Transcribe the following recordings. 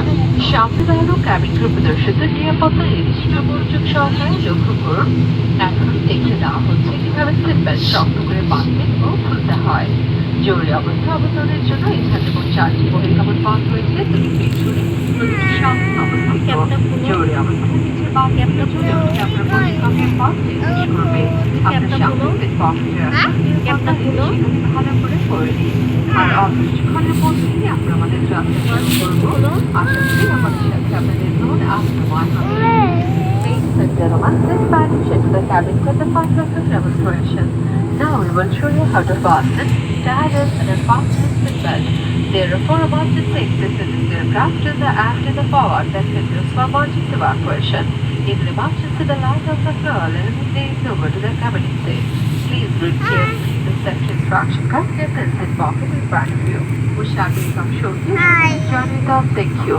নন। সামনে cabin crew প্রদর্শিত নিরাপত্তা নির্দিষ্ট মনোযোগ সহকারে লক্ষ্য করুন। এখন দেখে দেওয়া হচ্ছে কিভাবে সিট বেল্ট শক্ত করে বাঁধতে ও খুলতে হয়। জরুরি অবস্থা অবতরণের জন্য এখানে মোট 4টি বহির্গমন পথ রয়েছে। দুটি পিছনে প্রতিটি সামনে অবস্থিত। জরুরি অবস্থায় নিচের বাম দিকের জন্য আপনার বহির্গমনের পথ নির্দেশ করবে। আপনার সামনে সিট পকেটে রাখা নিরাপত্তা নিয়ম ভালো করে পড়ে নিন। আর অল্প কিছুক্ষণের মধ্যেই আমরা আমাদের যাত্রা শুরু করবো। আশা করি আমাদের সাথে আপনাদের মন আত্মময় হবে। Ladies and gentlemen, this baggage into the cabin with the first of the demonstration. Now we will show you how to fasten, tie and unfasten the belt. There are 4 emergency exits in this aircraft to the aft and the forward that can use for emergency evacuation. In an emergency, the light of the floor illuminates over to the cabin seat. Please read carefully the safety instruction card in the seat pocket in front of you. We shall be come shortly. Join with us. Thank you.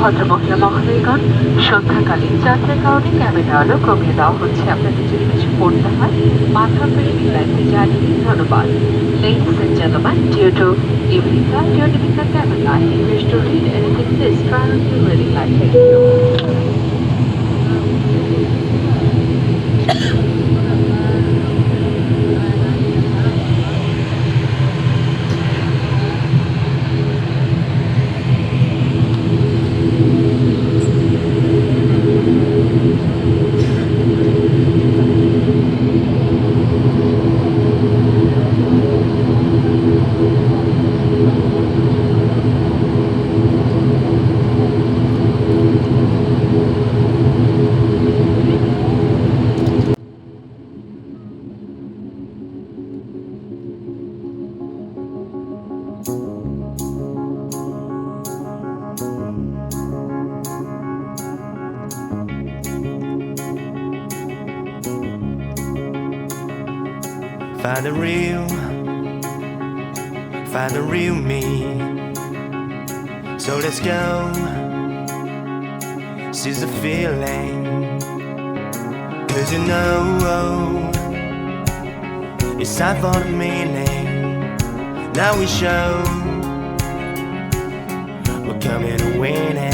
ভদ্রমহিলা মহোদয়গণ, সন্ধ্যাকালীন যাত্রার কারণে camera আলো কমিয়ে দেওয়া হচ্ছে। আপনাদের যদি কিছু পড়তে হয় মাথা পেরে লাইটে জ্বালিয়ে দিন। ধন্যবাদ। Ladies and gentlemen, due to evening time, you are leaving the cabin light. If you wish to read anything, please turn on the reading light. Thank you. Find the real me. So let's go, seize the feeling. 'Cause you know it's time for the meaning. Now we show we're coming to win it.